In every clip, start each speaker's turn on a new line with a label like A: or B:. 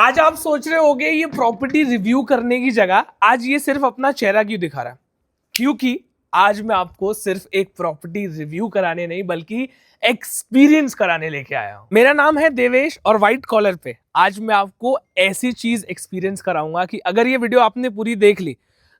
A: आज आप सोच रहे होगे ये प्रॉपर्टी रिव्यू करने की जगह आज ये सिर्फ अपना चेहरा क्यों दिखा रहा है, क्योंकि आज मैं आपको सिर्फ एक प्रॉपर्टी रिव्यू कराने नहीं बल्कि एक्सपीरियंस कराने लेके आया हूं। मेरा नाम है देवेश और व्हाइट कॉलर पे आज मैं आपको ऐसी चीज एक्सपीरियंस कराऊंगा कि अगर ये वीडियो आपने पूरी देख ली,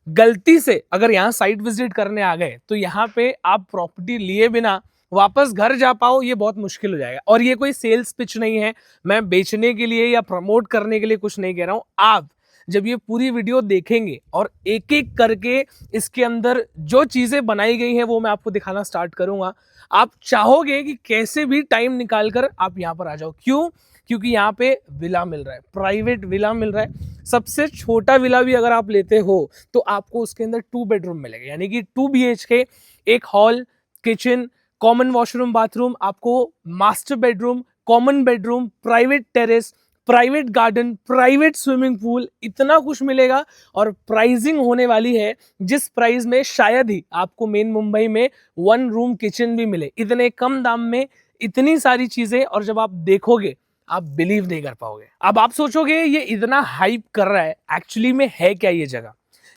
A: गलती से अगर यहाँ साइट विजिट करने आ गए तो यहाँ पे आप प्रॉपर्टी लिए बिना वापस घर जा पाओ, ये बहुत मुश्किल हो जाएगा। और ये कोई सेल्स पिच नहीं है, मैं बेचने के लिए या प्रमोट करने के लिए कुछ नहीं कह रहा हूं। आप जब ये पूरी वीडियो देखेंगे और एक एक करके इसके अंदर जो चीजें बनाई गई हैं वो मैं आपको दिखाना स्टार्ट करूंगा, आप चाहोगे कि कैसे भी टाइम निकालकर आप यहां पर आ जाओ। क्यों? क्योंकि यहाँ पे विला मिल रहा है, प्राइवेट विला मिल रहा है। सबसे छोटा विला भी अगर आप लेते हो तो आपको उसके अंदर 2 बेडरूम मिलेगा, यानी कि 2 BHK, एक hall, kitchen, common washroom bathroom, आपको master bedroom, common bedroom, private terrace, private garden, private swimming pool, इतना कुछ मिलेगा। और प्राइसिंग होने वाली है जिस प्राइस में शायद ही आपको मेन मुंबई में 1 रूम किचन भी मिले, इतने कम दाम में इतनी सारी चीजें। और जब आप देखोगे आप बिलीव नहीं कर पाओगे। अब आप सोचोगे ये इतना हाइप कर रहा है, एक्चुअली में है क्या ये जगह?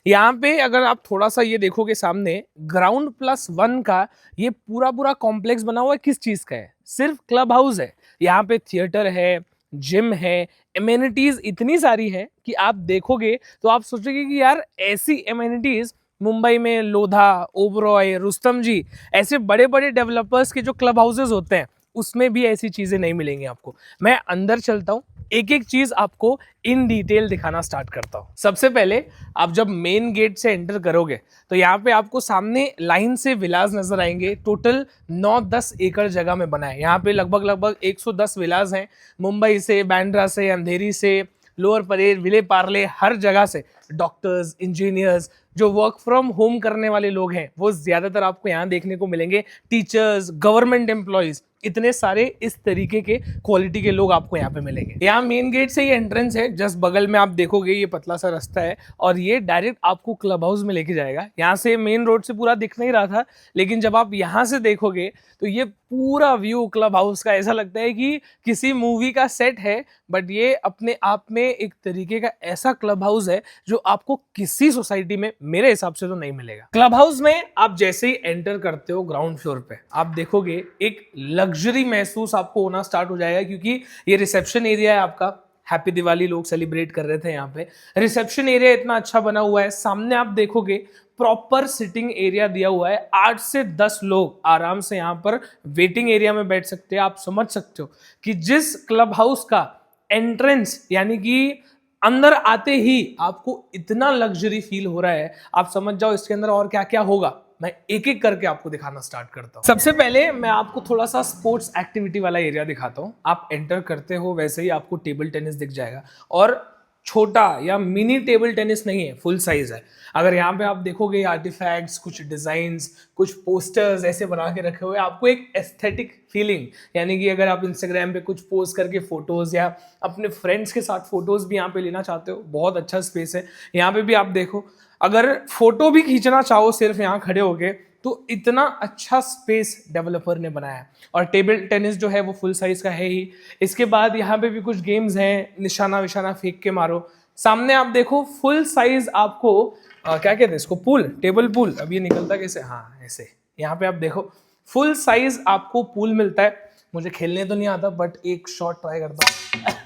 A: यहाँ पे अगर आप थोड़ा सा ये देखोगे सामने, ग्राउंड+1 का ये पूरा पूरा कॉम्प्लेक्स बना हुआ है। किस चीज का है? सिर्फ क्लब हाउस है। यहाँ पे थिएटर है, जिम है, एमेनिटीज इतनी सारी है कि आप देखोगे तो आप सोचोगे कि यार ऐसी एमेनिटीज मुंबई में लोधा, ओबरॉय, रुस्तम जी, ऐसे बड़े बड़े डेवलपर्स के जो क्लब हाउसेज होते हैं उसमें भी ऐसी चीजें नहीं मिलेंगी आपको। मैं अंदर चलता हूं, एक एक चीज आपको इन डिटेल दिखाना स्टार्ट करता हूं। सबसे पहले आप जब मेन गेट से एंटर करोगे तो यहाँ पे आपको सामने लाइन से विलाज नजर आएंगे। टोटल 9-10 एकड़ जगह में बना है। यहाँ पे लगभग लगभग 110 विलाज हैं। मुंबई से, बांद्रा से, अंधेरी से, लोअर परेल, विले पार्ले, हर जगह से डॉक्टर्स, इंजीनियर्स, जो वर्क फ्रॉम होम करने वाले लोग हैं वो ज्यादातर आपको यहाँ देखने को मिलेंगे। टीचर्स, गवर्नमेंट एम्प्लॉयज, इतने सारे इस तरीके के क्वालिटी के लोग आपको यहाँ पे मिलेंगे। यहाँ मेन गेट से ही एंट्रेंस है, जस्ट बगल में आप देखोगे ये पतला सा रास्ता है और ये डायरेक्ट आपको क्लब हाउस में लेके जाएगा। यहाँ से मेन रोड से पूरा दिख नहीं रहा था, लेकिन जब आप यहाँ से देखोगे तो ये पूरा व्यू क्लब हाउस का ऐसा लगता है कि किसी मूवी का सेट है। बट ये अपने आप में एक तरीके का ऐसा क्लब हाउस है जो आपको किसी सोसाइटी में मेरे हिसाब से तो नहीं मिलेगा। क्लब हाउस में आप जैसे ही एंटर करते हो ग्राउंड फ्लोर पे आप देखोगे एक लग्जरी महसूस आपको होना स्टार्ट हो जाएगा, क्योंकि ये रिसेप्शन एरिया है आपका। हैप्पी दिवाली लोग सेलिब्रेट कर रहे थे यहाँ पे। रिसेप्शन एरिया इतना अच्छा बना हुआ है। सामने आप देखोगे प्रॉपर सिटिंग एरिया दिया हुआ है। 8 से 10 लोग आराम से यहाँ पर वेटिंग एरिया में बैठ सकते हैं। आप समझ सकते हो कि जिस क्लब हाउस का एंट्रेंस यानी कि अंदर आते ही आपको इतना लग्जरी फील हो रहा है, आप समझ जाओ इसके अंदर और क्या क्या होगा। मैं एक एक करके आपको दिखाना स्टार्ट करता हूँ। सबसे पहले मैं आपको थोड़ा सा स्पोर्ट्स एक्टिविटी वाला एरिया दिखाता हूँ। आप एंटर करते हो वैसे ही आपको टेबल टेनिस दिख जाएगा, और छोटा या मिनी टेबल टेनिस नहीं है, फुल साइज है। अगर यहाँ पे आप देखोगे आर्टिफैक्ट्स, कुछ डिजाइन्स, कुछ पोस्टर्स ऐसे बना के रखे हुए, आपको एक एस्थेटिक फीलिंग, यानी कि अगर आप इंस्टाग्राम पे कुछ पोस्ट करके फोटोज या अपने फ्रेंड्स के साथ फोटोज भी यहाँ पे लेना चाहते हो, बहुत अच्छा स्पेस है। यहाँ पे भी आप देखो, अगर फोटो भी खींचना चाहो सिर्फ यहाँ खड़े होके तो इतना अच्छा स्पेस डेवलपर ने बनाया है। और टेबल टेनिस जो है वो फुल साइज का है ही। इसके बाद यहाँ पे भी कुछ गेम्स हैं, निशाना विशाना फेंक के मारो। सामने आप देखो फुल साइज आपको क्या कहते हैं इसको, पूल, टेबल पूल। अब ये निकलता कैसे? हाँ ऐसे। यहाँ पे आप देखो फुल साइज आपको पूल मिलता है। मुझे खेलने तो नहीं आता बट एक शॉट ट्राई करता हूँ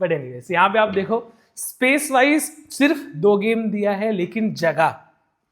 A: बट एनीवेज यहाँ पे आप देखो स्पेस वाइज सिर्फ 2 गेम दिया है, लेकिन जगह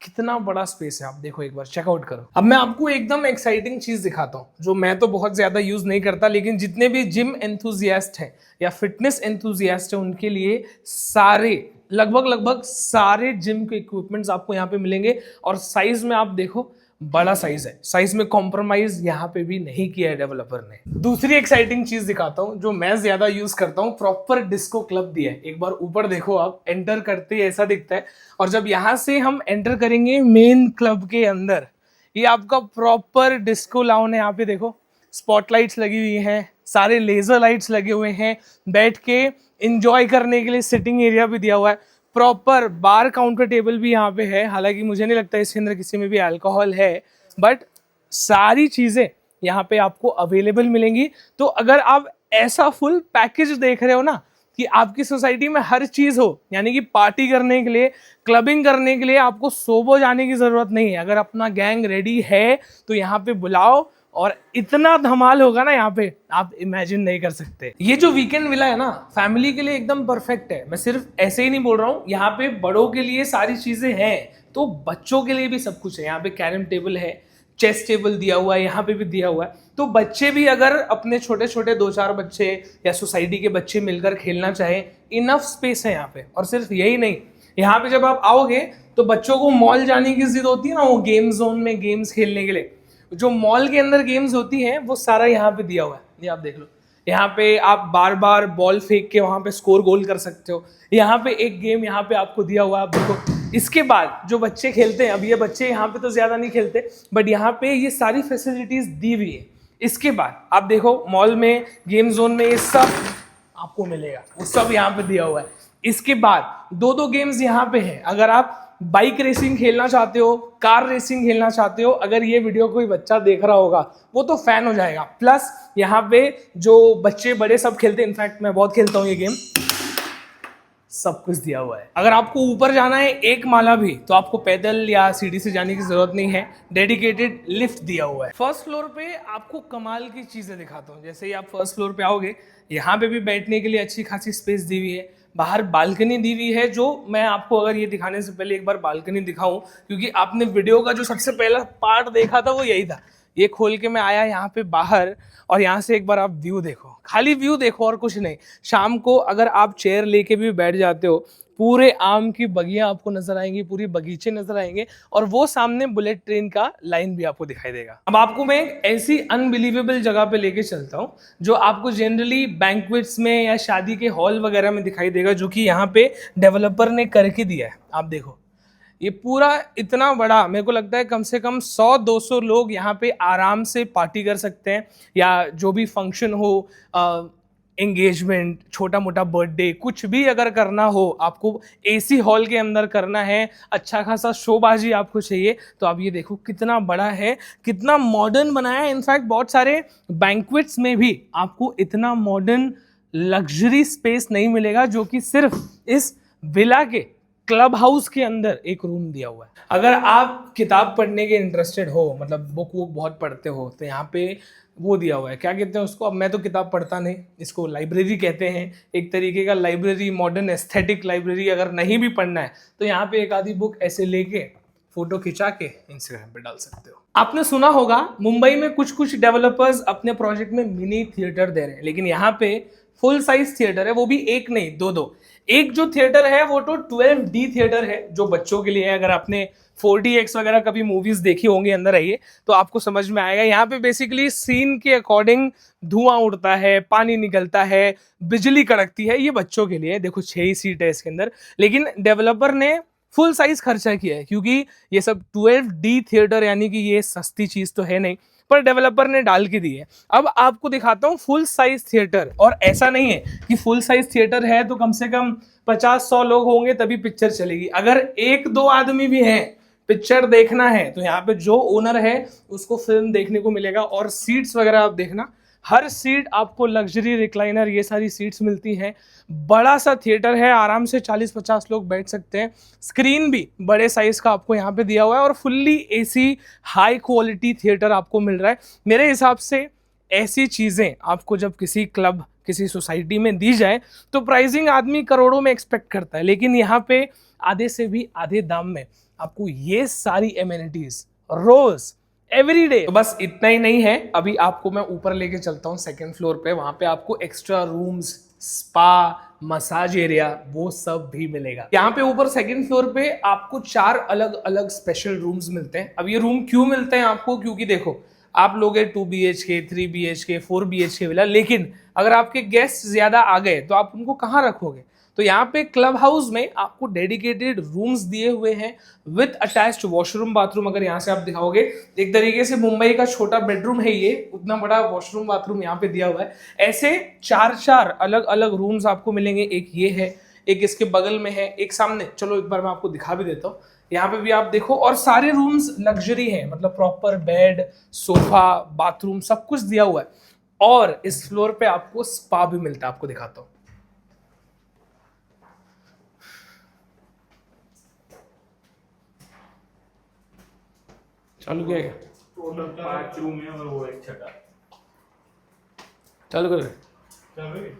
A: कितना बड़ा स्पेस है आप देखो, एक बार चेकआउट करो। अब मैं आपको एकदम एक्साइटिंग चीज दिखाता हूँ जो मैं तो बहुत ज्यादा यूज नहीं करता, लेकिन जितने भी जिम एंथुजियास्ट हैं या फिटनेस एंथुजियास्ट हैं उनके लिए सारे लगभग सारे जिम के इक्विपमेंट्स आपको यहाँ पे मिलेंगे। और साइज में आप देखो बड़ा साइज है, साइज में कॉम्प्रोमाइज यहाँ पे भी नहीं किया है डेवलपर ने। दूसरी एक्साइटिंग चीज दिखाता हूँ जो मैं ज्यादा यूज करता हूँ, प्रॉपर डिस्को क्लब दिया है। एक बार ऊपर देखो, आप एंटर करते ही ऐसा दिखता है। और जब यहाँ से हम एंटर करेंगे मेन क्लब के अंदर, ये आपका प्रॉपर डिस्को लाउन है। यहाँ पे देखो स्पॉटलाइट्स लगी हुई हैं, सारे लेजर लाइट्स लगे हुए हैं, बैठ के इंजॉय करने के लिए सिटिंग एरिया भी दिया हुआ है। प्रॉपर बार काउंटर टेबल भी यहाँ पे है। हालांकि मुझे नहीं लगता इसके अंदर किसी में भी अल्कोहल है, बट सारी चीजें यहाँ पे आपको अवेलेबल मिलेंगी। तो अगर आप ऐसा फुल पैकेज देख रहे हो ना, कि आपकी सोसाइटी में हर चीज हो, यानी कि पार्टी करने के लिए, क्लबिंग करने के लिए आपको सोबो जाने की जरूरत नहीं है। अगर अपना गैंग रेडी है तो यहाँ पे बुलाओ और इतना धमाल होगा ना यहाँ पे, आप इमेजिन नहीं कर सकते। ये जो वीकेंड विला है ना, फैमिली के लिए एकदम परफेक्ट है। मैं सिर्फ ऐसे ही नहीं बोल रहा हूँ, यहाँ पे बड़ों के लिए सारी चीजें हैं तो बच्चों के लिए भी सब कुछ है। यहाँ पे कैरम टेबल है, चेस टेबल दिया हुआ है, यहाँ पे भी दिया हुआ है। तो बच्चे भी अगर अपने छोटे छोटे 2-4 बच्चे या सोसाइटी के बच्चे मिलकर खेलना चाहे, इनफ स्पेस है यहाँ पे। और सिर्फ यही नहीं, यहाँ पे जब आप आओगे तो बच्चों को मॉल जाने की जिद होती है ना, वो गेम जोन में गेम्स खेलने के लिए, जो मॉल के अंदर गेम्स होती हैं वो सारा यहाँ पे दिया हुआ है। ये आप देख लो, यहाँ पे आप बार बार बॉल फेंक के वहां पे स्कोर गोल कर सकते हो। यहाँ पे एक गेम यहाँ पे आपको दिया हुआ है, आप देखो। इसके बाद जो बच्चे खेलते हैं, अब ये बच्चे यहाँ पे तो ज्यादा नहीं खेलते, बट यहाँ पे ये सारी फैसिलिटीज दी हुई है। इसके बाद आप देखो मॉल में गेम जोन में ये सब आपको मिलेगा, वो सब यहाँ पे दिया हुआ है। इसके बाद 2-2 गेम्स यहाँ पे हैं। अगर आप बाइक रेसिंग खेलना चाहते हो, कार रेसिंग खेलना चाहते हो, अगर ये वीडियो कोई बच्चा देख रहा होगा वो तो फैन हो जाएगा। प्लस यहाँ पे जो बच्चे बड़े सब खेलते हैं, इनफैक्ट मैं बहुत खेलता हूँ ये गेम, सब कुछ दिया हुआ है। अगर आपको ऊपर जाना है 1 माला भी, तो आपको पैदल या सीढ़ी से जाने की जरूरत नहीं है, डेडिकेटेड लिफ्ट दिया हुआ है। फर्स्ट फ्लोर पे आपको कमाल की चीजें दिखाता हूँ। जैसे ही आप फर्स्ट फ्लोर पे आओगे, यहाँ पे भी बैठने के लिए अच्छी खासी स्पेस दी हुई है, बाहर बालकनी दी हुई है। जो मैं आपको अगर ये दिखाने से पहले एक बार बालकनी दिखाऊं, क्योंकि आपने वीडियो का जो सबसे पहला पार्ट देखा था वो यही था। ये खोल के मैं आया यहाँ पे बाहर, और यहाँ से एक बार आप व्यू देखो, खाली व्यू देखो और कुछ नहीं। शाम को अगर आप चेयर लेके भी बैठ जाते हो, पूरे आम की बगियां आपको नजर आएंगी, पूरी बगीचे नजर आएंगे, और वो सामने बुलेट ट्रेन का लाइन भी आपको दिखाई देगा। अब आपको मैं एक ऐसी अनबिलीवेबल जगह पे लेके चलता हूँ जो आपको जनरली बैंक्वेट्स में या शादी के हॉल वगैरह में दिखाई देगा, जो कि यहाँ पे डेवलपर ने करके दिया है। आप देखो, ये पूरा इतना बड़ा, मेरे को लगता है कम से कम 100-200 लोग यहाँ पे आराम से पार्टी कर सकते हैं, या जो भी फंक्शन हो, एंगेजमेंट, छोटा मोटा बर्थडे, कुछ भी अगर करना हो, आपको एसी हॉल के अंदर करना है, अच्छा खासा शोबाजी आपको चाहिए, तो आप ये देखो कितना बड़ा है, कितना मॉडर्न बनाया है। इनफैक्ट बहुत सारे बैंक्वेट्स में भी आपको इतना मॉडर्न लग्जरी स्पेस नहीं मिलेगा, जो कि सिर्फ इस विला के क्लब हाउस के अंदर एक रूम दिया हुआ है। अगर आप किताब पढ़ने के इंटरेस्टेड हो, मतलब बुक बहुत पढ़ते हो, तो यहाँ पे वो दिया हुआ है, क्या कहते हैं उसको, अब मैं तो किताब पढ़ता नहीं, इसको लाइब्रेरी कहते हैं, एक तरीके का लाइब्रेरी, मॉडर्न एस्थेटिक लाइब्रेरी। अगर नहीं भी पढ़ना है तो यहाँ पे एक आधी बुक ऐसे लेके फोटो खिंचा के इंस्टाग्राम पे डाल सकते हो। आपने सुना होगा मुंबई में कुछ कुछ डेवलपर्स अपने प्रोजेक्ट में मिनी थिएटर दे रहे हैं, लेकिन यहाँ पे फुल साइज थिएटर है, वो भी एक नहीं 2-2। एक जो थिएटर है वो तो 12D थिएटर है, जो बच्चों के लिए है। अगर आपने 4DX वगैरह कभी मूवीज देखी होंगी, अंदर आइए तो आपको समझ में आएगा। यहाँ पे बेसिकली सीन के अकॉर्डिंग धुआं उड़ता है, पानी निकलता है, बिजली कड़कती है। ये बच्चों के लिए, देखो 6 ही सीट है इसके अंदर, लेकिन डेवलपर ने फुल साइज खर्चा किया है, क्योंकि ये सब 12D थिएटर, यानी कि ये सस्ती चीज तो है नहीं, पर डेवलपर ने डाल के दी है। अब आपको दिखाता हूँ फुल साइज थिएटर। और ऐसा नहीं है कि फुल साइज थिएटर है तो कम से कम 50-100 लोग होंगे तभी पिक्चर चलेगी। अगर 1-2 आदमी भी हैं, पिक्चर देखना है, तो यहाँ पे जो ओनर है उसको फिल्म देखने को मिलेगा। और सीट्स वगैरह आप देखना, हर सीट आपको लग्जरी रिक्लाइनर, ये सारी सीट्स मिलती हैं। बड़ा सा थिएटर है, आराम से 40-50 लोग बैठ सकते हैं। स्क्रीन भी बड़े साइज का आपको यहाँ पे दिया हुआ है, और fully AC high quality theatre आपको मिल रहा है। मेरे हिसाब से ऐसी चीजें आपको जब किसी क्लब, किसी सोसाइटी में दी जाए तो प्राइसिंग आदमी करोड़ों में एक्सपेक्ट करता है, लेकिन यहाँ पे आधे से भी आधे दाम में आपको ये सारी एमेनिटीज रोज एवरी डे। तो बस इतना ही नहीं है, अभी आपको मैं ऊपर लेके चलता हूँ 2nd फ्लोर पे। वहां पे आपको extra rooms, spa, massage area, वो सब भी मिलेगा। यहाँ पे ऊपर 2nd फ्लोर पे आपको 4 अलग अलग स्पेशल रूम्स मिलते हैं। अब ये रूम क्यों मिलते हैं आपको, क्योंकि देखो आप लोग 2 BHK, 3 BHK, 4 BHK विला, लेकिन अगर आपके गेस्ट ज्यादा आ गए तो आप उनको कहाँ रखोगे। तो यहाँ पे क्लब हाउस में आपको डेडिकेटेड रूम्स दिए हुए हैं विद अटैच्ड वॉशरूम बाथरूम। अगर यहाँ से आप दिखाओगे, एक तरीके से मुंबई का छोटा बेडरूम है ये, उतना बड़ा वॉशरूम बाथरूम यहाँ पे दिया हुआ है। ऐसे 4 अलग अलग रूम्स आपको मिलेंगे। एक ये है, एक इसके बगल में है, एक सामने, चलो एक बार मैं आपको दिखा भी देता हूँ। यहाँ पे भी आप देखो, और सारे रूम्स लग्जरी हैं, मतलब प्रॉपर बेड, सोफा, बाथरूम, सब कुछ दिया हुआ है। और इस फ्लोर पे आपको स्पा भी मिलता है, आपको दिखाता हूँ। चालू किया क्या?
B: टोटल 5 रूम है और वो एक छठा।
A: चालू कर।
B: चल रही?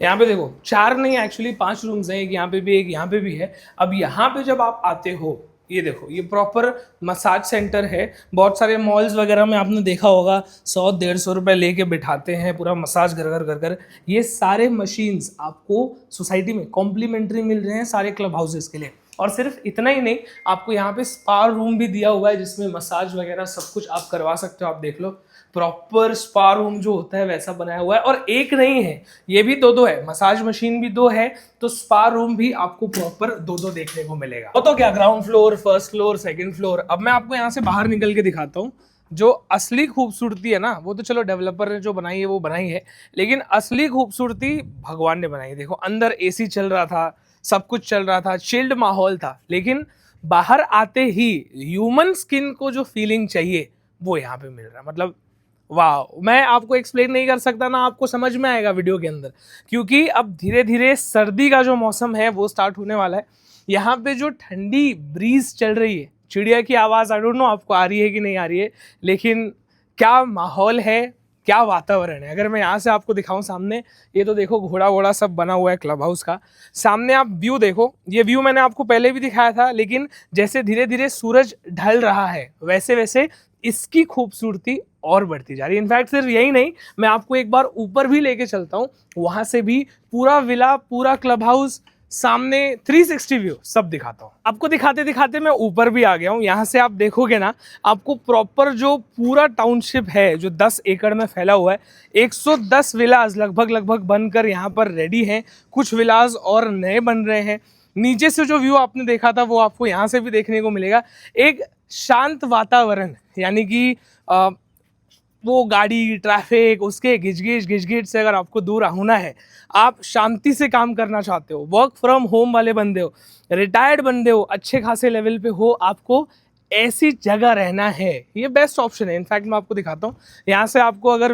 A: यहाँ पे देखो 4 नहीं एक्चुअली 5 रूम्स हैं, एक यहाँ पे भी एक यहाँ पे भी है। अब यहाँ पे जब आप आते हो, ये देखो ये प्रॉपर मसाज सेंटर है। बहुत सारे मॉल्स वगैरह में आपने देखा होगा 100-150 रुपए लेके बिठाते हैं, पूरा मसाज घर घर कर कर। ये सारे मशीन्स आपको सोसाइटी में कॉम्प्लीमेंट्री मिल रहे हैं सारे क्लब हाउसेस के लिए। और सिर्फ इतना ही नहीं, आपको यहाँ पे स्पा रूम भी दिया हुआ है जिसमें मसाज वगैरह सब कुछ आप करवा सकते हो। आप देख लो प्रॉपर स्पा रूम जो होता है वैसा बनाया हुआ है। और एक नहीं है, ये भी 2-2 है, मसाज मशीन भी 2 है, तो स्पा रूम भी आपको प्रॉपर 2-2 देखने को मिलेगा। तो क्या ground floor, first floor, second floor. अब मैं आपको यहाँ से बाहर निकल के दिखाता हूँ। जो असली खूबसूरती है ना, वो तो चलो डेवलपर ने जो बनाई है वो बनाई है, लेकिन असली खूबसूरती भगवान ने बनाई। देखो अंदर एसी चल रहा था, सब कुछ चल रहा था, चिल्ड माहौल था, लेकिन बाहर आते ही ह्यूमन स्किन को जो फीलिंग चाहिए वो यहाँ पे मिल रहा है। मतलब वाह, मैं आपको एक्सप्लेन नहीं कर सकता ना, आपको समझ में आएगा वीडियो के अंदर, क्योंकि अब धीरे धीरे सर्दी का जो मौसम है वो स्टार्ट होने वाला है। यहाँ पे जो ठंडी ब्रीज चल रही है, चिड़िया की आवाज़, आई डोंट नो आपको आ रही है कि नहीं आ रही है, लेकिन क्या माहौल है, क्या वातावरण है। अगर मैं यहाँ से आपको दिखाऊं सामने, ये तो देखो घोड़ा वोड़ा सब बना हुआ है क्लब हाउस का। सामने आप व्यू देखो, ये व्यू मैंने आपको पहले भी दिखाया था, लेकिन जैसे धीरे धीरे सूरज ढल रहा है वैसे वैसे इसकी खूबसूरती और बढ़ती जा रही है। इनफैक्ट सिर्फ यही नहीं, मैं आपको एक बार ऊपर भी लेके चलता हूँ, वहां से भी पूरा विला, पूरा क्लब हाउस, सामने 360 व्यू सब दिखाता हूँ आपको। दिखाते दिखाते मैं ऊपर भी आ गया हूँ। यहाँ से आप देखोगे ना, आपको प्रॉपर जो पूरा टाउनशिप है जो 10 एकड़ में फैला हुआ है, 110 विलास लगभग बनकर यहाँ पर रेडी हैं। कुछ विलास और नए बन रहे हैं। नीचे से जो व्यू आपने देखा था वो आपको यहाँ से भी देखने को मिलेगा। एक शांत वातावरण, यानी कि वो गाड़ी, ट्रैफिक, उसके घिचघिच से अगर आपको दूर होना है, आप शांति से काम करना चाहते हो, वर्क फ्रॉम होम वाले बंदे हो, रिटायर्ड बंदे हो, अच्छे खासे लेवल पे हो, आपको ऐसी जगह रहना है, ये बेस्ट ऑप्शन है। इनफैक्ट मैं आपको दिखाता हूँ, यहाँ से आपको अगर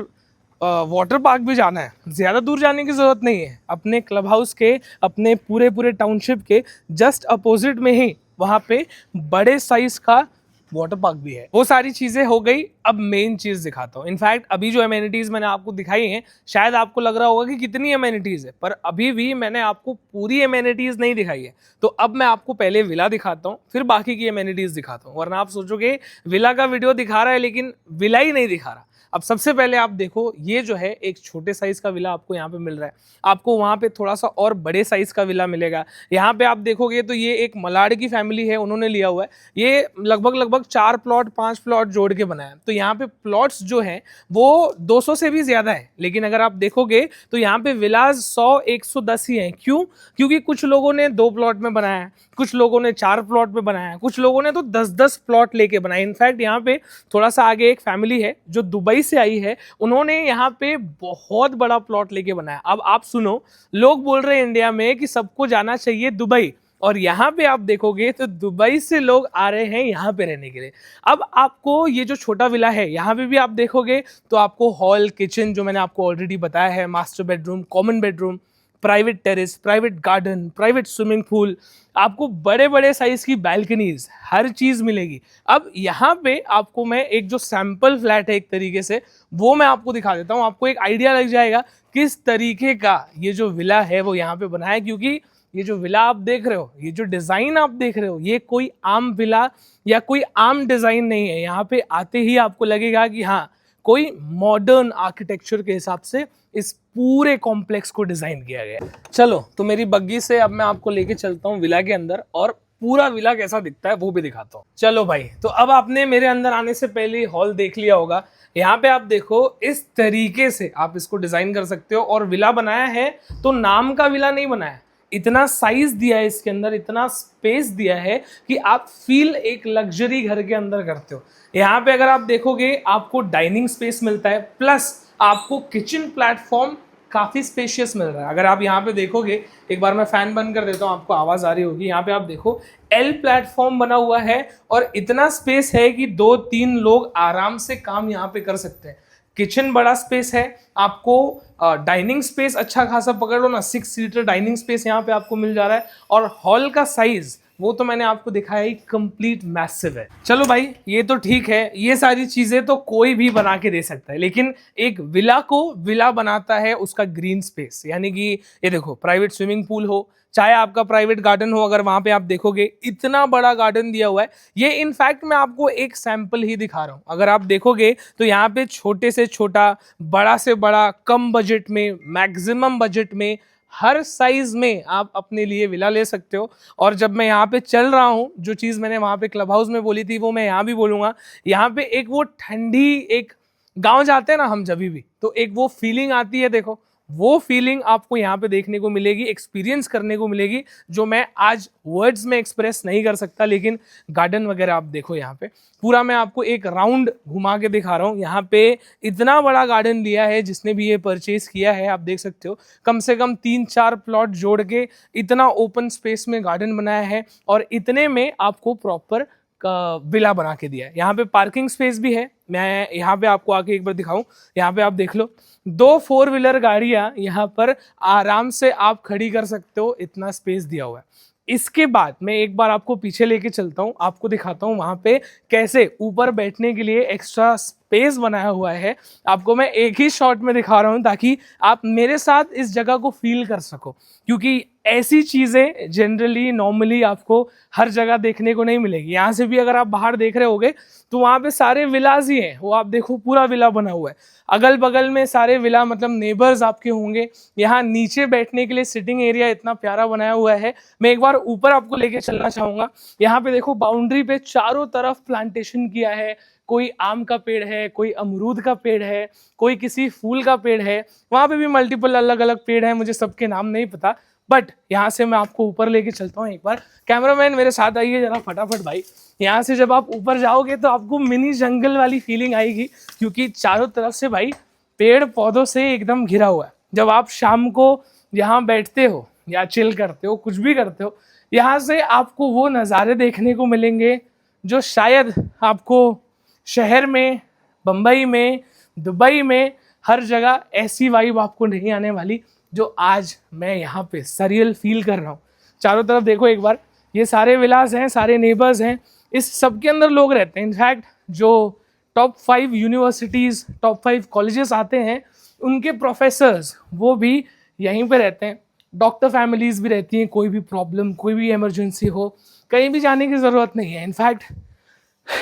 A: वाटर पार्क भी जाना है, ज़्यादा दूर जाने की ज़रूरत नहीं है। अपने क्लब हाउस के, अपने पूरे टाउनशिप के जस्ट अपोजिट में ही वहाँ पे बड़े साइज का वाटर पार्क भी है। वो सारी चीजें हो गई। अब मेन चीज दिखाता हूँ। इनफैक्ट अभी जो एमेनिटीज मैंने आपको दिखाई हैं, शायद आपको लग रहा होगा कि कितनी एमेनिटीज है, पर अभी भी मैंने आपको पूरी एमेनिटीज नहीं दिखाई है। तो अब मैं आपको पहले विला दिखाता हूँ, फिर बाकी की एमेनिटीज दिखाता हूँ, वरना आप सोचोगे विला का वीडियो दिखा रहा है लेकिन विला ही नहीं दिखा रहा। अब सबसे पहले आप देखो, ये जो है एक छोटे साइज का विला आपको यहाँ पे मिल रहा है, आपको वहाँ पे थोड़ा सा और बड़े साइज का विला मिलेगा। यहाँ पे आप देखोगे तो ये एक मलाड की फैमिली है, उन्होंने लिया हुआ है। ये लगभग 4 प्लॉट 5 प्लॉट जोड़ के बनाया है। तो यहाँ पे प्लॉट्स जो हैं वो 200 से भी ज्यादा है, लेकिन अगर आप देखोगे तो यहाँ पे विलाज 100-110 ही हैं। क्यों? क्योंकि कुछ लोगों ने 2 प्लॉट में बनाया है, कुछ लोगों ने 4 प्लॉट में बनाया है, कुछ लोगों ने तो 10-10 प्लॉट लेके बनाया। इनफैक्ट यहाँ पे थोड़ा सा आगे एक फैमिली है जो दुबई से आई है, उन्होंने यहाँ पे बहुत बड़ा प्लॉट लेके बनाया। अब आप सुनो, लोग बोल रहे हैं इंडिया में कि सबको जाना चाहिए दुबई, और यहाँ पे आप देखोगे तो दुबई से लोग आ रहे हैं यहाँ पे रहने के लिए। अब आपको ये जो छोटा विला है, यहाँ पे भी आप देखोगे तो आपको हॉल, किचन जो मैंने आपको ऑलरेडी बताया है, master bedroom, common bedroom, private terrace, private garden, private swimming pool, आपको बड़े बड़े साइज की बैल्कनीज, हर चीज मिलेगी। अब यहाँ पे आपको मैं एक जो सैंपल फ्लैट है एक तरीके से, वो मैं आपको दिखा देता हूँ। आपको एक आइडिया लग जाएगा किस तरीके का ये जो विला है वो यहाँ पे बना है। क्योंकि ये जो विला आप देख रहे हो, ये जो डिजाइन आप देख रहे हो, ये कोई आम विला या कोई आम डिजाइन नहीं है। यहाँ पे आते ही आपको लगेगा कि हाँ, कोई मॉडर्न आर्किटेक्चर के हिसाब से इस पूरे कॉम्प्लेक्स को डिजाइन किया गया है। चलो तो मेरी बग्गी से अब मैं आपको लेके चलता हूँ विला के अंदर, और पूरा विला कैसा दिखता है वो भी दिखाता हूँ। चलो भाई, तो अब आपने मेरे अंदर आने से पहले हॉल देख लिया होगा। यहाँ पे आप देखो, इस तरीके से आप इसको डिजाइन कर सकते हो। और विला बनाया है तो नाम का विला नहीं बनाया, इतना साइज दिया है इसके अंदर, इतना स्पेस दिया है कि आप फील एक लग्जरी घर के अंदर करते हो। यहाँ पे अगर आप देखोगे आपको डाइनिंग स्पेस मिलता है, प्लस आपको किचन प्लेटफॉर्म काफी स्पेशियस मिल रहा है। अगर आप यहाँ पे देखोगे, एक बार मैं फैन बंद कर देता हूँ, आपको आवाज आ रही होगी। यहाँ पे आप देखो एल प्लेटफॉर्म बना हुआ है और इतना स्पेस है कि 2-3 लोग आराम से काम यहाँ पे कर सकते हैं। किचन बड़ा स्पेस है, आपको डाइनिंग स्पेस अच्छा खासा पकड़ लो ना, 6 सीटर डाइनिंग स्पेस यहाँ पे आपको मिल जा रहा है। और हॉल का साइज वो तो मैंने आपको दिखाया ही, कंप्लीट मैसिव है। चलो भाई ये तो ठीक है, ये सारी चीजें तो कोई भी बना के दे सकता है, लेकिन एक विला को विला बनाता है उसका ग्रीन स्पेस। यानी कि ये देखो, प्राइवेट स्विमिंग पूल हो, चाहे आपका प्राइवेट गार्डन हो, अगर वहां पे आप देखोगे इतना बड़ा गार्डन दिया हुआ है। ये इनफैक्ट मैं आपको एक सैंपल ही दिखा रहा हूं, अगर आप देखोगे तो यहाँ पे छोटे से छोटा, बड़ा से बड़ा, कम बजट में, मैक्सिमम बजट में, हर साइज में आप अपने लिए विला ले सकते हो। और जब मैं यहाँ पे चल रहा हूँ, जो चीज़ मैंने वहाँ पे क्लब हाउस में बोली थी वो मैं यहाँ भी बोलूँगा। यहाँ पे एक वो ठंडी, एक गांव जाते हैं ना हम जब भी, तो एक वो फीलिंग आती है, देखो वो फीलिंग आपको यहाँ पे देखने को मिलेगी, एक्सपीरियंस करने को मिलेगी, जो मैं आज वर्ड्स में एक्सप्रेस नहीं कर सकता। लेकिन गार्डन वगैरह आप देखो, यहाँ पे पूरा मैं आपको एक राउंड घुमा के दिखा रहा हूँ। यहाँ पे इतना बड़ा गार्डन दिया है, जिसने भी ये परचेज किया है आप देख सकते हो, कम से कम 3-4 प्लॉट जोड़ के इतना ओपन स्पेस में गार्डन बनाया है, और इतने में आपको प्रॉपर का विला बना के दिया है। यहाँ पे पार्किंग स्पेस भी है, मैं यहाँ पे आपको आके एक बार दिखाऊं। यहाँ पे आप देख लो, 2 4 व्हीलर गाड़ियाँ यहाँ पर आराम से आप खड़ी कर सकते हो, इतना स्पेस दिया हुआ है। इसके बाद मैं एक बार आपको पीछे लेके चलता हूँ, आपको दिखाता हूँ वहाँ पे कैसे ऊपर बैठने के लिए एक्स्ट्रा स्पेस बनाया हुआ है। आपको मैं एक ही शॉट में दिखा रहा हूँ ताकि आप मेरे साथ इस जगह को फील कर सको, क्योंकि ऐसी चीज़ें जनरली नॉर्मली आपको हर जगह देखने को नहीं मिलेगी। यहाँ से भी अगर आप बाहर देख रहे होगे तो वहाँ पे सारे विलाज ही हैं, वो आप देखो पूरा विला बना हुआ है, अगल बगल में सारे विला, मतलब नेबर्स आपके होंगे। यहाँ नीचे बैठने के लिए सिटिंग एरिया इतना प्यारा बनाया हुआ है। मैं एक बार ऊपर आपको लेके चलना चाहूँगा। यहाँ पे देखो बाउंड्री पे चारों तरफ प्लांटेशन किया है, कोई आम का पेड़ है, कोई अमरूद का पेड़ है, कोई किसी फूल का पेड़ है, वहाँ पे भी मल्टीपल अलग अलग पेड़ हैं, मुझे सबके नाम नहीं पता। बट यहाँ से मैं आपको ऊपर लेके चलता हूँ एक बार। कैमरामैन मेरे साथ आइए जरा फटाफट भाई। यहाँ से जब आप ऊपर जाओगे तो आपको मिनी जंगल वाली फीलिंग आएगी, क्योंकि चारों तरफ से भाई पेड़ पौधों से एकदम घिरा हुआ है। जब आप शाम को यहाँ बैठते हो या चिल करते हो, कुछ भी करते हो, यहाँ से आपको वो नज़ारे देखने को मिलेंगे जो शायद आपको शहर में, बम्बई में, दुबई में, हर जगह ऐसी वाइब आपको नहीं आने वाली जो आज मैं यहाँ पे सरियल फील कर रहा हूँ। चारों तरफ देखो एक बार, ये सारे विलास हैं, सारे नेबर्स हैं, इस सब के अंदर लोग रहते हैं। इनफैक्ट जो टॉप 5 यूनिवर्सिटीज़, टॉप 5 कॉलेजेस आते हैं, उनके प्रोफेसर्स वो भी यहीं पे रहते हैं। डॉक्टर फैमिलीज़ भी रहती हैं, कोई भी प्रॉब्लम, कोई भी इमरजेंसी हो, कहीं भी जाने की ज़रूरत नहीं है। इनफैक्ट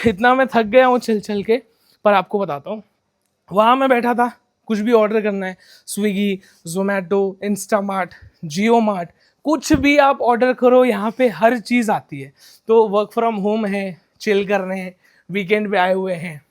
A: इतना मैं थक गया हूँ चल चल के, पर आपको बताता हूँ, वहाँ मैं बैठा था, कुछ भी ऑर्डर करना है, स्विगी, जोमेटो, इंस्टामार्ट, जियो मार्ट, कुछ भी आप ऑर्डर करो, यहाँ पे हर चीज़ आती है। तो वर्क फ्रॉम होम है, चिल कर रहे हैं, वीकेंड पे आए हुए हैं,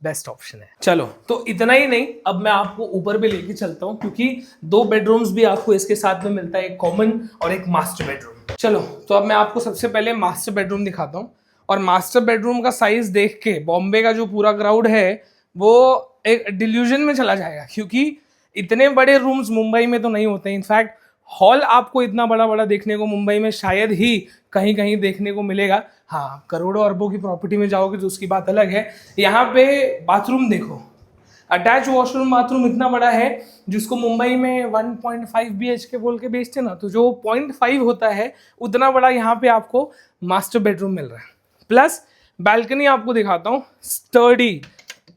A: बेस्ट ऑप्शन है। चलो तो इतना ही नहीं, अब मैं आपको ऊपर भी लेके चलता हूँ, क्योंकि 2 बेडरूम्स भी आपको इसके साथ में मिलता है, एक कॉमन और एक मास्टर बेडरूम। चलो तो अब मैं आपको सबसे पहले मास्टर बेडरूम दिखाता हूँ। और मास्टर बेडरूम का साइज देख के बॉम्बे का जो पूरा क्राउड है वो एक डिल्यूजन में चला जाएगा, क्योंकि इतने बड़े रूम्स मुंबई में तो नहीं होते। इनफैक्ट हॉल आपको इतना बड़ा बड़ा देखने को मुंबई में शायद ही कहीं कहीं देखने को मिलेगा। हाँ, करोड़ों अरबों की प्रॉपर्टी में जाओगे तो उसकी बात अलग है। यहाँ पे बाथरूम देखो, अटैच वॉशरूम बाथरूम इतना बड़ा है, जिसको मुंबई में 1.5 BHK बोल के बेचते ना, तो जो 0.5 होता है उतना बड़ा यहाँ पे आपको मास्टर बेडरूम मिल रहा है। प्लस बैल्कनी आपको दिखाता हूँ, स्टर्डी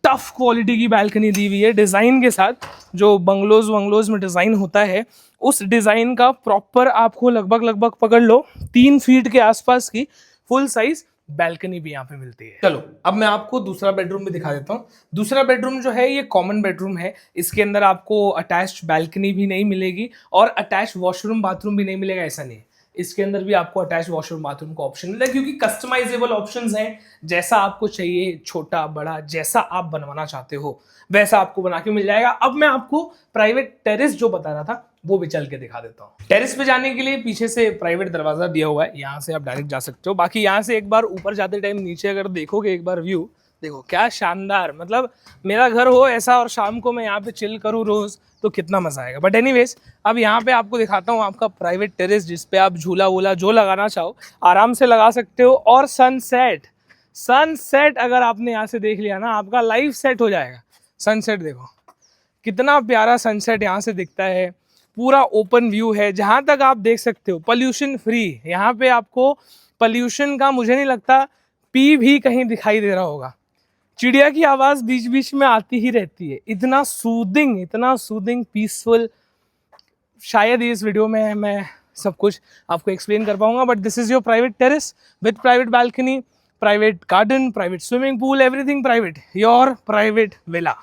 A: टफ क्वालिटी की बैल्कनी दी हुई है डिज़ाइन के साथ। जो बंगलोज में डिज़ाइन होता है, उस डिज़ाइन का प्रॉपर आपको लगभग पकड़ लो 3 फीट के आसपास की फुल साइज बैल्कनी भी यहाँ पे मिलती है। चलो अब मैं आपको दूसरा बेडरूम भी दिखा देता हूँ। दूसरा बेडरूम जो है ये कॉमन बेडरूम है, इसके अंदर आपको अटैच्ड बैल्कनी भी नहीं मिलेगी और अटैच वॉशरूम बाथरूम भी नहीं मिलेगा, ऐसा नहीं है। इसके अंदर भी आपको अटैच वॉशरूम बाथरूम का ऑप्शन मिलता है, क्योंकि कस्टमाइजेबल ऑप्शंस हैं, जैसा आपको चाहिए, छोटा बड़ा जैसा आप बनवाना चाहते हो वैसा आपको बना के मिल जाएगा। अब मैं आपको प्राइवेट टेरेस जो बता रहा था वो भी चल के दिखा देता हूँ। टेरेस पे जाने के लिए पीछे से प्राइवेट दरवाजा दिया हुआ है, यहाँ से आप डायरेक्ट जा सकते हो। बाकी यहाँ से एक बार ऊपर जाते टाइम नीचे अगर देखोगे एक बार व्यू देखो, क्या शानदार, मतलब मेरा घर हो ऐसा और शाम को मैं यहाँ पे चिल करूँ रोज तो कितना मजा आएगा। बट एनीवेज अब यहाँ पे आपको दिखाता हूँ आपका प्राइवेट टेरेस, जिसपे आप झूला वूला जो लगाना चाहो आराम से लगा सकते हो। और सनसेट अगर आपने यहाँ से देख लिया ना, आपका लाइफ सेट हो जाएगा। सनसेट देखो कितना प्यारा सनसेट यहाँ से दिखता है, पूरा ओपन व्यू है, जहां तक आप देख सकते हो पोल्यूशन फ्री। यहाँ पे आपको पोल्यूशन का मुझे नहीं लगता पी भी कहीं दिखाई दे रहा होगा। चिड़िया की आवाज बीच बीच में आती ही रहती है। इतना सूदिंग पीसफुल। शायद इस वीडियो में मैं सब कुछ आपको एक्सप्लेन कर पाऊंगा, but this is your private terrace with private balcony, private garden, private swimming pool, everything private, your private villa.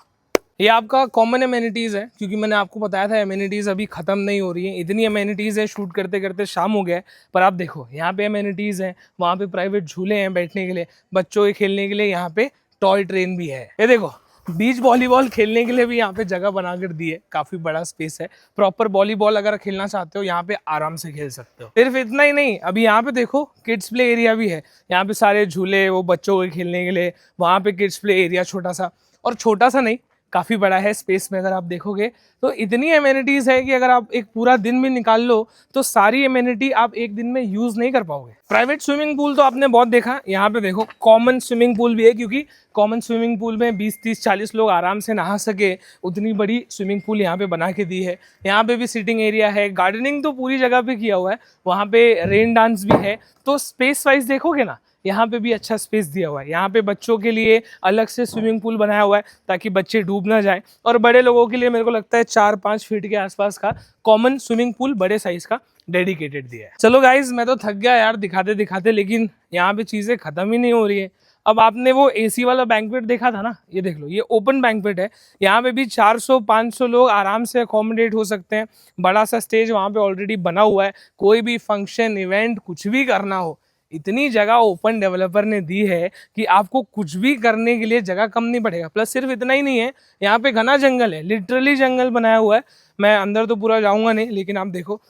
A: ये आपका कॉमन एमेनिटीज़ है, क्योंकि मैंने आपको बताया था एमेनिटीज़ अभी ख़त्म नहीं हो रही है। इतनी एमेनिटीज़ है, शूट करते करते शाम हो गया है, पर आप देखो यहाँ पे एमेनिटीज़ हैं, वहाँ पे प्राइवेट झूले हैं बैठने के लिए, बच्चों के खेलने के लिए यहाँ पे टॉय ट्रेन भी है। ये देखो बीच वॉलीबॉल खेलने के लिए भी यहाँ पे जगह बना कर दी है, काफ़ी बड़ा स्पेस है। प्रॉपर वॉलीबॉल अगर खेलना चाहते हो यहाँ पे आराम से खेल सकते हो। सिर्फ इतना ही नहीं, अभी यहाँ पे देखो किड्स प्ले एरिया भी है। यहाँ पे सारे झूले वो बच्चों के खेलने के लिए, वहाँ पे किड्स प्ले एरिया छोटा सा, और छोटा सा नहीं काफ़ी बड़ा है स्पेस में। अगर आप देखोगे तो इतनी एमेनिटीज़ है कि अगर आप एक पूरा दिन भी निकाल लो तो सारी एमेनिटी आप एक दिन में यूज़ नहीं कर पाओगे। प्राइवेट स्विमिंग पूल तो आपने बहुत देखा, यहाँ पे देखो कॉमन स्विमिंग पूल भी है, क्योंकि कॉमन स्विमिंग पूल में 20, 30, 40 लोग आराम से नहा सके, उतनी बड़ी स्विमिंग पूल यहाँ पे बना के दी है। यहाँ पे भी सीटिंग एरिया है, गार्डनिंग तो पूरी जगह पे किया हुआ है, वहाँ पे रेन डांस भी है। तो स्पेस वाइज देखोगे ना, यहाँ पे भी अच्छा स्पेस दिया हुआ है। यहाँ पे बच्चों के लिए अलग से स्विमिंग पूल बनाया हुआ है ताकि बच्चे डूब ना जाए, और बड़े लोगों के लिए मेरे को लगता है 4-5 फीट के आसपास का कॉमन स्विमिंग पूल बड़े साइज का डेडिकेटेड दिया है। चलो गाइज, मैं तो थक गया यार दिखाते दिखाते, लेकिन यहाँ पे चीज़ें ख़त्म ही नहीं हो रही है। अब आपने वो एसी वाला बैंक्वेट देखा था ना, ये देख लो, ये ओपन बैंक्वेट है। यहाँ पे भी 400-500 लोग आराम से अकोमोडेट हो सकते हैं। बड़ा सा स्टेज वहाँ पे ऑलरेडी बना हुआ है, कोई भी फंक्शन इवेंट कुछ भी करना हो, इतनी जगह ओपन डेवलपर ने दी है कि आपको कुछ भी करने के लिए जगह कम नहीं पड़ेगा। प्लस सिर्फ इतना ही नहीं है, यहाँ पे घना जंगल है, लिटरली जंगल बनाया हुआ है। मैं अंदर तो पूरा जाऊंगा नहीं, लेकिन आप देखो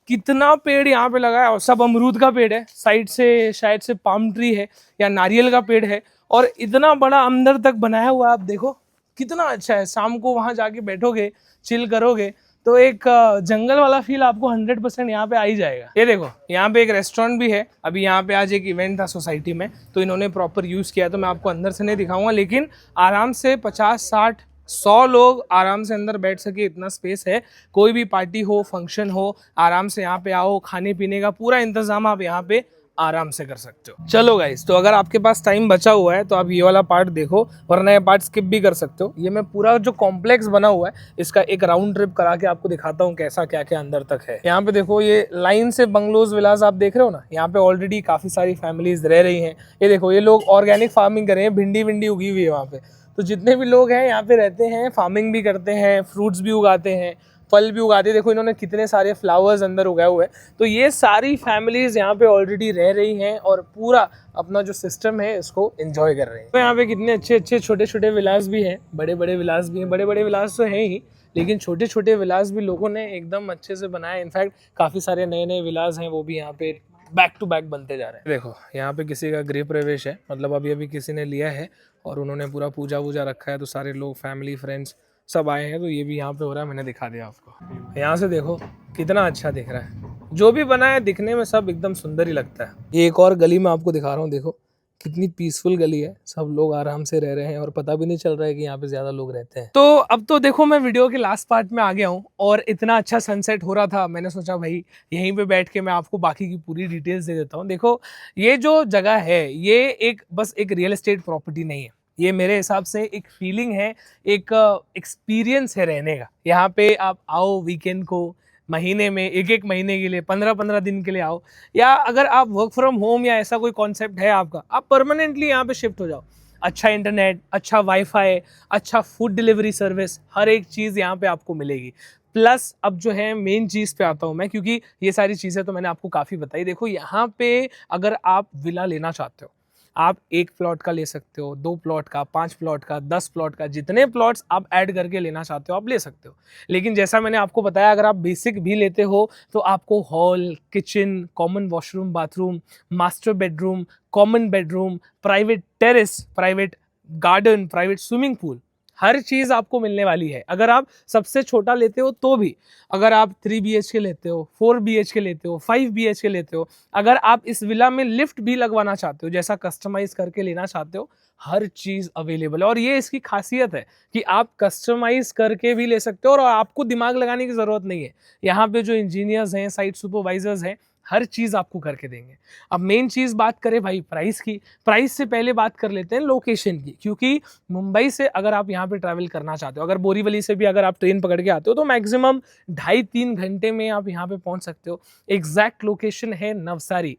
A: कितना पेड़ यहाँ पे लगा है, और सब अमरूद का पेड़ है। साइड से शायद से पाम ट्री है या नारियल का पेड़ है, और इतना बड़ा अंदर तक बनाया हुआ है। आप देखो कितना अच्छा है। शाम को वहाँ जाके बैठोगे, चिल करोगे, तो एक जंगल वाला फील आपको 100% यहाँ पे आ ही जाएगा। ये देखो यहाँ पे एक रेस्टोरेंट भी है। अभी यहाँ पे आज एक इवेंट था सोसाइटी में, तो इन्होंने प्रॉपर यूज़ किया, तो मैं आपको अंदर से नहीं दिखाऊंगा, लेकिन आराम से 50, 60, 100 लोग आराम से अंदर बैठ सके, इतना स्पेस है। कोई भी पार्टी हो, फंक्शन हो, आराम से यहाँ पे आओ, खाने पीने का पूरा इंतजाम आप यहाँ पे आराम से कर सकते हो। चलो गाइस, तो अगर आपके पास टाइम बचा हुआ है तो आप ये वाला पार्ट देखो, वरना ये पार्ट स्किप भी कर सकते हो। ये मैं पूरा जो कॉम्प्लेक्स बना हुआ है इसका एक राउंड ट्रिप करा के आपको दिखाता हूँ कैसा क्या क्या अंदर तक है। यहाँ पे देखो ये लाइन से बंगलोज विलास आप देख रहे हो ना, यहाँ पे ऑलरेडी काफी सारी फैमिलीज रह रही हैं। ये देखो ये लोग ऑर्गेनिक फार्मिंग कर रहे हैं, भिंडी विंडी उगी हुई है वहाँ पे। तो जितने भी लोग हैं यहाँ पे रहते हैं, फार्मिंग भी करते हैं, फ्रूट्स भी उगाते हैं, फल भी उगाते हैं। देखो इन्होंने कितने सारे फ्लावर्स अंदर उगाए हुए हैं। तो ये सारी फैमिलीज यहाँ पे ऑलरेडी रह रही हैं और पूरा अपना जो सिस्टम है इसको एंजॉय कर रहे हैं। तो यहाँ पे कितने अच्छे अच्छे छोटे छोटे विलास भी हैं, बड़े बड़े विलास भी हैं। बड़े बड़े विलास तो हैं ही, लेकिन छोटे छोटे विलास भी लोगों ने एकदम अच्छे से बनाया। इनफैक्ट काफ़ी सारे नए नए विलास हैं, वो भी यहाँ पे बैक टू बैक बनते जा रहे हैं। देखो यहाँ पे किसी का गृह प्रवेश है, मतलब अभी अभी किसी ने लिया है और उन्होंने पूरा पूजा वूजा रखा है, तो सारे लोग फैमिली फ्रेंड्स सब आए हैं। तो ये भी यहाँ पे हो रहा है, मैंने दिखा दिया आपको। यहाँ से देखो कितना अच्छा दिख रहा है, जो भी बना है दिखने में सब एकदम सुंदर ही लगता है। ये एक और गली में आपको दिखा रहा हूँ, देखो कितनी पीसफुल गली है, सब लोग आराम से रह रहे हैं और पता भी नहीं चल रहा है कि यहाँ पे ज्यादा लोग रहते हैं। तो अब तो देखो मैं वीडियो के लास्ट पार्ट में आ गया हूँ और इतना अच्छा सनसेट हो रहा था, मैंने सोचा भाई यहीं पे बैठ के मैं आपको बाकी की पूरी डिटेल्स दे देता हूँ। देखो ये जो जगह है ये एक बस एक रियल एस्टेट प्रॉपर्टी नहीं है, ये मेरे हिसाब से एक फीलिंग है, एक एक्सपीरियंस है रहने का। यहाँ पे आप आओ वीकेंड को, महीने में एक महीने के लिए, 15-15 दिन के लिए आओ, या अगर आप वर्क फ्रॉम होम या ऐसा कोई कॉन्सेप्ट है आपका, आप परमानेंटली यहाँ पे शिफ्ट हो जाओ। अच्छा इंटरनेट, अच्छा वाईफाई, अच्छा फूड डिलीवरी सर्विस, हर एक चीज़ यहाँ पे आपको मिलेगी। प्लस अब जो है मेन चीज़ पे आता हूँ मैं, क्योंकि ये सारी चीज़ें तो मैंने आपको काफ़ी बताई। देखो यहाँ पे अगर आप विला लेना चाहते हो, आप 1 प्लॉट का ले सकते हो, 2 प्लॉट का, 5 प्लॉट का, 10 प्लॉट का, जितने प्लॉट्स आप ऐड करके लेना चाहते हो आप ले सकते हो। लेकिन जैसा मैंने आपको बताया, अगर आप बेसिक भी लेते हो तो आपको hall, kitchen, common washroom bathroom, master bedroom, common bedroom, private terrace, private garden, private swimming pool, हर चीज आपको मिलने वाली है। अगर आप सबसे छोटा लेते हो तो भी, अगर आप 3 BHK लेते हो, 4 BHK लेते हो, 5 BHK लेते हो, अगर आप इस विला में लिफ्ट भी लगवाना चाहते हो, जैसा कस्टमाइज करके लेना चाहते हो, हर चीज अवेलेबल है। और ये इसकी खासियत है कि आप कस्टमाइज करके भी ले सकते हो और आपको दिमाग लगाने की जरूरत नहीं है। यहाँ पे जो इंजीनियर्स हैं, साइट सुपरवाइजर्स हैं, हर चीज आपको करके देंगे। अब मेन चीज बात करें भाई प्राइस की, प्राइस से पहले बात कर लेते हैं लोकेशन की, क्योंकि मुंबई से अगर आप यहाँ पे ट्रैवल करना चाहते हो, अगर बोरीवली से भी अगर आप ट्रेन पकड़ के आते हो तो मैक्सिमम 2.5-3 घंटे में आप यहाँ पे पहुंच सकते हो। एग्जैक्ट लोकेशन है नवसारी,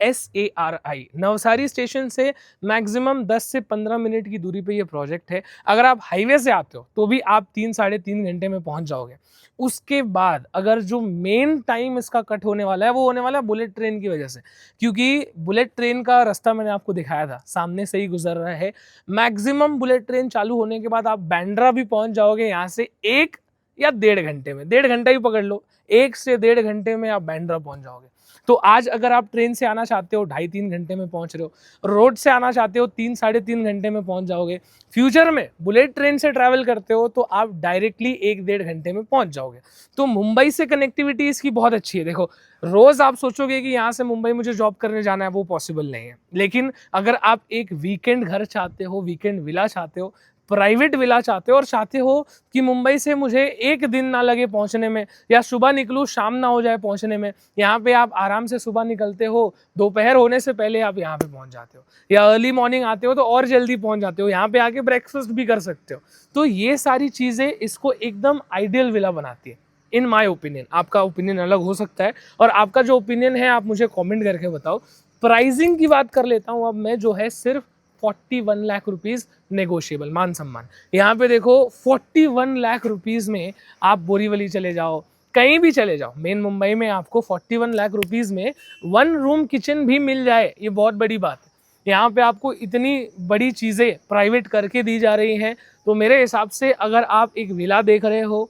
A: NAVSARI, नवसारी स्टेशन से मैक्सिमम 10 से 15 मिनट की दूरी पे ये प्रोजेक्ट है। अगर आप हाईवे से आते हो तो भी आप 3-3.5 घंटे में पहुंच जाओगे। उसके बाद अगर जो मेन टाइम इसका कट होने वाला है वो होने वाला है बुलेट ट्रेन की वजह से, क्योंकि बुलेट ट्रेन का रास्ता मैंने आपको दिखाया था, सामने से ही गुजर रहा है। मैक्सिमम बुलेट ट्रेन चालू होने के बाद आप बांद्रा भी पहुंच जाओगे यहाँ से 1 या 1.5 घंटे में, 1.5 घंटा ही पकड़ लो, 1 से 1.5 घंटे में आप बांद्रा पहुंच जाओगे। तो आज अगर आप ट्रेन से आना चाहते हो 2.5-3 घंटे में पहुंच रहे हो, रोड से आना चाहते हो 3-3.5 घंटे में पहुंच जाओगे। फ्यूचर में बुलेट ट्रेन से ट्रैवल करते हो तो आप डायरेक्टली 1-1.5 घंटे में पहुंच जाओगे। तो मुंबई से कनेक्टिविटी इसकी बहुत अच्छी है। देखो, रोज आप सोचोगे कि यहाँ से मुंबई मुझे जॉब करने जाना है, वो पॉसिबल नहीं है। लेकिन अगर आप एक वीकेंड घर चाहते हो, वीकेंड विला चाहते हो, प्राइवेट विला चाहते हो और चाहते हो कि मुंबई से मुझे 1 दिन ना लगे पहुंचने में, या सुबह निकलूं शाम ना हो जाए पहुंचने में, यहाँ पे आप आराम से सुबह निकलते हो, दोपहर होने से पहले आप यहाँ पे पहुंच जाते हो, या अर्ली मॉर्निंग आते हो तो और जल्दी पहुंच जाते हो, यहाँ पे आके ब्रेकफास्ट भी कर सकते हो। तो ये सारी चीजें इसको एकदम आइडियल विला बनाती है इन माई ओपिनियन। आपका ओपिनियन अलग हो सकता है, और आपका जो ओपिनियन है आप मुझे कॉमेंट करके बताओ। प्राइसिंग की बात कर लेता हूँ अब मैं, जो है सिर्फ 41 लाख रुपीज नेगोशिएबल, मान सम्मान। यहाँ पे देखो 41 लाख रुपीज में आप बोरीवली चले जाओ, कहीं भी चले जाओ, मेन मुंबई में आपको 41 लाख रुपीज में 1 रूम किचन भी मिल जाए, ये बहुत बड़ी बात है। यहाँ पे आपको इतनी बड़ी चीजें प्राइवेट करके दी जा रही हैं। तो मेरे हिसाब से अगर आप एक विला देख रहे हो,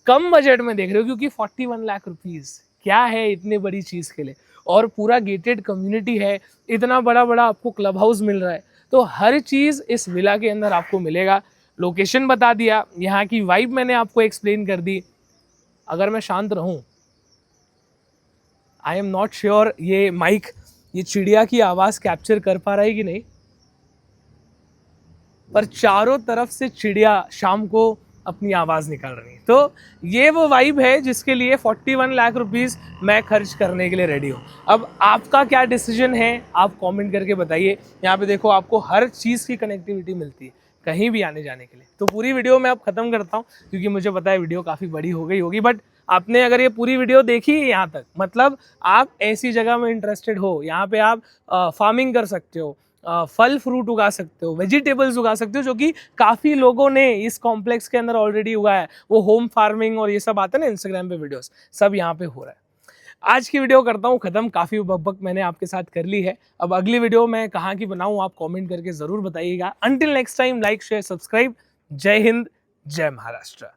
A: कम बजट में देख रहे हो, क्योंकि 41 लाख रुपीज क्या है इतनी बड़ी चीज के लिए, और पूरा गेटेड कम्युनिटी है, इतना बड़ा बड़ा आपको क्लब हाउस मिल रहा है, तो हर चीज इस विला के अंदर आपको मिलेगा। लोकेशन बता दिया, यहाँ की वाइब मैंने आपको एक्सप्लेन कर दी। अगर मैं शांत रहूं, आई एम नॉट श्योर ये माइक ये चिड़िया की आवाज कैप्चर कर पा रहा है कि नहीं, पर चारों तरफ से चिड़िया शाम को अपनी आवाज निकाल रही है। तो ये वो वाइब है जिसके लिए 41 लाख रुपीस मैं खर्च करने के लिए रेडी हूँ। अब आपका क्या डिसीजन है आप कमेंट करके बताइए। यहाँ पे देखो आपको हर चीज़ की कनेक्टिविटी मिलती है कहीं भी आने जाने के लिए। तो पूरी वीडियो मैं अब खत्म करता हूँ, क्योंकि मुझे पता है वीडियो काफ़ी बड़ी हो गई होगी, बट आपने अगर ये पूरी वीडियो देखी है यहाँ तक, मतलब आप ऐसी जगह में इंटरेस्टेड हो, यहाँ पे आप फार्मिंग कर सकते हो, फल फ्रूट उगा सकते हो, वेजिटेबल्स उगा सकते हो, जो कि काफ़ी लोगों ने इस कॉम्प्लेक्स के अंदर ऑलरेडी उगाया है। वो होम फार्मिंग और ये सब आता है ना इंस्टाग्राम पे वीडियोस, सब यहाँ पे हो रहा है। आज की वीडियो करता हूँ खत्म, काफ़ी बकबक मैंने आपके साथ कर ली है। अब अगली वीडियो मैं कहाँ की बनाऊँ आप कमेंट करके ज़रूर बताइएगा। Until next time, like share subscribe. जय हिंद, जय महाराष्ट्र।